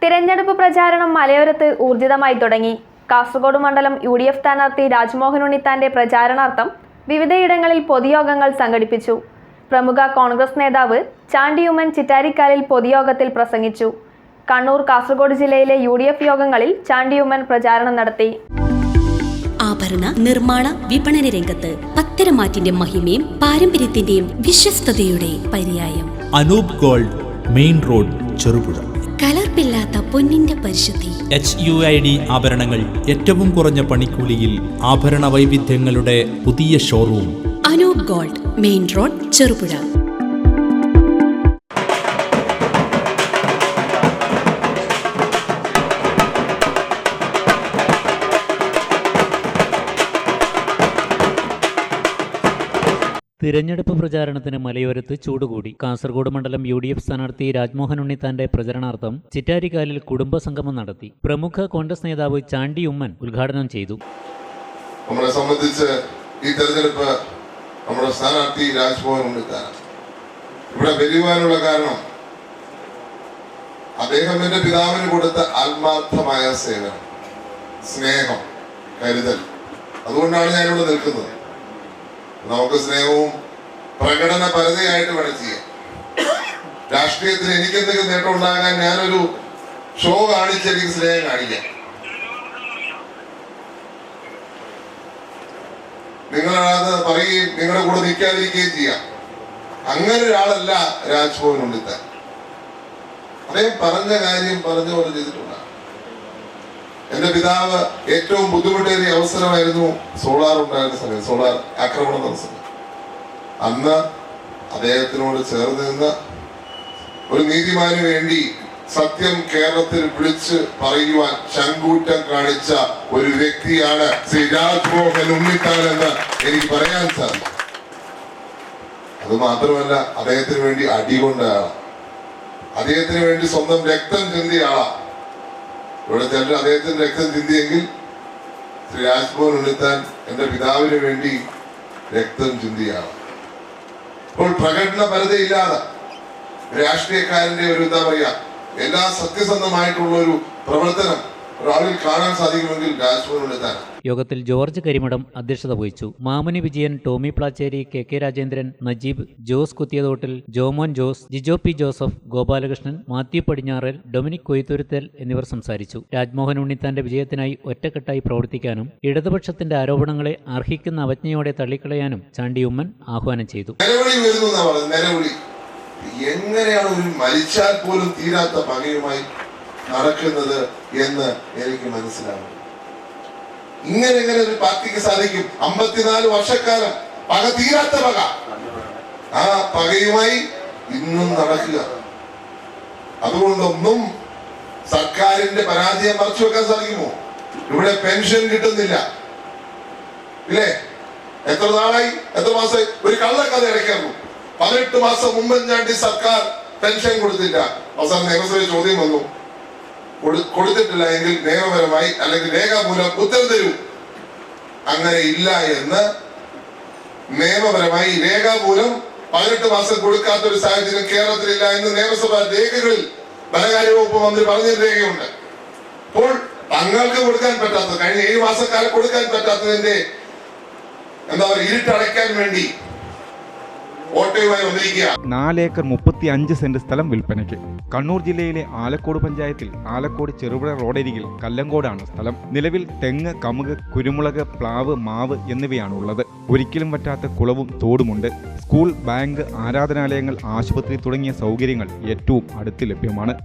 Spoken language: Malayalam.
തിരഞ്ഞെടുപ്പ് പ്രചാരണം മലയോരത്ത് ഊർജിതമായി തുടങ്ങി. കാസർഗോഡ് മണ്ഡലം UDF സ്ഥാനാർത്ഥി രാജ്മോഹൻ ഉണ്ണിത്താന്റെ പ്രചാരണാർത്ഥം വിവിധയിടങ്ങളിൽ പൊതുയോഗങ്ങൾ സംഘടിപ്പിച്ചു. പ്രമുഖ കോൺഗ്രസ് നേതാവ് ചാണ്ടി ഉമ്മൻ ചിറ്റാരിക്കാലിൽ പൊതുയോഗത്തിൽ പ്രസംഗിച്ചു. കണ്ണൂർ, കാസർഗോഡ് ജില്ലയിലെ UDF യോഗങ്ങളിൽ ചാണ്ടി ഉമ്മൻ പ്രചാരണം നടത്തി. ആഭരണ നിർമ്മാണ വിപണന രംഗത്ത് പത്തരമാറ്റിന്റെ മഹിമയും പാരമ്പര്യത്തിന്റെയും വിശ്വസ്തയുടെ പര്യായം. Anoop gold, main road, Cherupuzha. കലർപ്പില്ലാത്ത പൊന്നിന്റെ പരിശുദ്ധി. HUID ആഭരണങ്ങൾ ഏറ്റവും കുറഞ്ഞ പണിക്കൂലിയിൽ ആഭരണ വൈവിധ്യങ്ങളുടെ പുതിയ showroom. Anoop gold, main road, Cherupuzha. തിരഞ്ഞെടുപ്പ് പ്രചാരണത്തിന് മലയോരത്ത് ചൂടുകൂടി. കാസർഗോഡ് മണ്ഡലം UDF സ്ഥാനാർത്ഥി രാജ്മോഹൻ ഉണ്ണിത്താന്റെ പ്രചരണാർത്ഥം ചിറ്റാരിക്കാലിൽ കുടുംബസംഗമം നടത്തി. പ്രമുഖ കോൺഗ്രസ് നേതാവ് ചാണ്ടി ഉമ്മൻ ഉദ്ഘാടനം ചെയ്തു. നമ്മളെ സംബന്ധിച്ച് ഈ തെരഞ്ഞെടുപ്പ് നമ്മുടെ സ്ഥാനാർത്ഥി രാജ്മോഹൻ ഉണ്ണിത്താൻ ഇവിടെ വരുവാനുള്ള കാരണം അദ്ദേഹം എന്റെ പിതാവിന് കൊടുത്ത ആത്മാർത്ഥമായ സേവനം, സ്നേഹം, കരുതൽ. അതുകൊണ്ടാണ് ഞാനിവിടെ നിൽക്കുന്നത്. നമുക്ക് സ്നേഹവും പ്രകടന പരതയായിട്ട് വേണം ചെയ്യാം. രാഷ്ട്രീയത്തിൽ എനിക്കെന്തെങ്കിലും നേട്ടം ഉണ്ടാകാൻ ഞാനൊരു ഷോ കാണിച്ച് എനിക്ക് സ്നേഹം കാണിക്കാം. നിങ്ങളത് പറയുകയും നിങ്ങളുടെ കൂടെ നിൽക്കാതിരിക്കുകയും ചെയ്യാം. അങ്ങനെ ഒരാളല്ല രാജ്മോഹൻ ഉണ്ണിത്താൻ. അദ്ദേഹം പറഞ്ഞ കാര്യം പറഞ്ഞ പോലെ ചെയ്തിട്ടുണ്ട്. എന്റെ പിതാവ് ഏറ്റവും ബുദ്ധിമുട്ടേറിയ അവസരമായിരുന്നു സോളാർ ഉണ്ടായിരുന്ന സമയം, സോളാർ ആക്രമണം നടന്ന സമയം. അന്ന് അദ്ദേഹത്തിനോട് ചേർന്ന് നിന്ന് ഒരു നീതിമാന് വേണ്ടി സത്യം കേരളത്തിൽ വിളിച്ച് പറയുവാൻ ചങ്കൂറ്റം കാണിച്ച ഒരു വ്യക്തിയാണ് ശ്രീ രാജ്മോഹൻ ഉണ്ണിത്താൻ എന്ന് എനിക്ക് പറയാൻ സാധിക്കും. അത് മാത്രമല്ല, അദ്ദേഹത്തിന് വേണ്ടി അടികൊണ്ട ആളാണ്. അദ്ദേഹത്തിന് വേണ്ടി സ്വന്തം രക്തം ചിന്തിയ ആളാണ്. ഇവിടെ ചിലർ അദ്ദേഹത്തിന്റെ രക്തം ചിന്തിയെങ്കിൽ ശ്രീ രാജ്മോഹൻ ഉണ്ണിത്താൻ എന്റെ പിതാവിന് വേണ്ടി രക്തം ചിന്തിയാണ്. ഇപ്പോൾ പ്രകടന പരതയില്ലാതെ രാഷ്ട്രീയക്കാരന്റെ ഒരു എന്താ പറയാ എല്ലാ സത്യസന്ധമായിട്ടുള്ള ഒരു പ്രവർത്തനം ഒരാളിൽ കാണാൻ സാധിക്കുമെങ്കിൽ രാജ്മോഹൻ ഉണ്ണിത്താൻ. യോഗത്തിൽ ജോർജ് കരിമഠം അധ്യക്ഷത വഹിച്ചു. മാമുനി വിജയൻ, ടോമി പ്ലാച്ചേരി, KK രാജേന്ദ്രൻ, നജീബ്, ജോസ് കുത്തിയതോട്ടിൽ, ജോമോൻ ജോസ്, ജിജോ P ജോസഫ്, ഗോപാലകൃഷ്ണൻ, മാത്യു പടിഞ്ഞാറൽ, ഡൊമിനിക് കൊയ്ത്തുരുത്തൽ എന്നിവർ സംസാരിച്ചു. രാജ്മോഹൻ ഉണ്ണിത്താന്റെ വിജയത്തിനായി ഒറ്റക്കെട്ടായി പ്രവർത്തിക്കാനും ഇടതുപക്ഷത്തിന്റെ ആരോപണങ്ങളെ അർഹിക്കുന്ന അവജ്ഞയോടെ തള്ളിക്കളയാനും ചാണ്ടി ഉമ്മൻ ആഹ്വാനം ചെയ്തു. എങ്ങനെയാണ് ഒരു മരിച്ചാൽ പോലും തീരാത്ത പകയുമായി നടക്കുന്നത് എന്ന് എനിക്ക് മനസ്സിലാവും. ഇങ്ങനെ ഒരു പാർട്ടിക്ക് സാധിക്കും? 54 വർഷക്കാലം പക തീരാത്ത പക, ആ പകയുമായി ഇന്നും നടക്കുക. അതുകൊണ്ടൊന്നും സർക്കാരിന്റെ പരാജയം മറച്ചു വെക്കാൻ സാധിക്കുമോ? ഇവിടെ പെൻഷൻ കിട്ടുന്നില്ല, ഇല്ലേ? എത്ര നാളായി, എത്ര മാസമായി? ഒരു കള്ളക്കഥ ഇടയ്ക്കായിരുന്നു. 18 മാസം ഉമ്മൻചാണ്ടി സർക്കാർ പെൻഷൻ കൊടുത്തില്ല. അവസാനം നിയമസഭയിൽ ചോദ്യം വന്നു, കൊടുത്തിട്ടില്ല എങ്കിൽ നിയമപരമായി അല്ലെങ്കിൽ രേഖാമൂലം ഉത്തരം തരൂ. അങ്ങനെ ഇല്ല എന്ന് നിയമപരമായി രേഖാമൂലം 18 മാസം കൊടുക്കാത്ത ഒരു സാഹചര്യം കേരളത്തിലില്ല എന്ന് നിയമസഭാ രേഖകളിൽ ധനകാര്യ വകുപ്പ് മന്ത്രി പറഞ്ഞൊരു രേഖയുണ്ട്. അപ്പോൾ തങ്ങൾക്ക് കൊടുക്കാൻ പറ്റാത്തത്, കഴിഞ്ഞ 7 മാസക്കാലം കൊടുക്കാൻ പറ്റാത്തതിന്റെ എന്താ പറയുക ഇരുട്ടടയ്ക്കാൻ വേണ്ടി 4 ഏക്കർ 35 സെന്റ് സ്ഥലം വിൽപ്പനയ്ക്ക്. കണ്ണൂർ ജില്ലയിലെ ആലക്കോട് പഞ്ചായത്തിൽ ആലക്കോട് ചെറുപുഴ റോഡരികിൽ കല്ലങ്കോടാണ് സ്ഥലം. നിലവിൽ തെങ്ങ്, കമുക്, കുരുമുളക്, പ്ലാവ്, മാവ് എന്നിവയാണ് ഉള്ളത്. ഒരിക്കലും പറ്റാത്ത കുളവും തോടുമുണ്ട്. സ്കൂൾ, ബാങ്ക്, ആരാധനാലയങ്ങൾ, ആശുപത്രി തുടങ്ങിയ സൗകര്യങ്ങൾ ഏറ്റവും അടുത്ത് ലഭ്യമാണ്.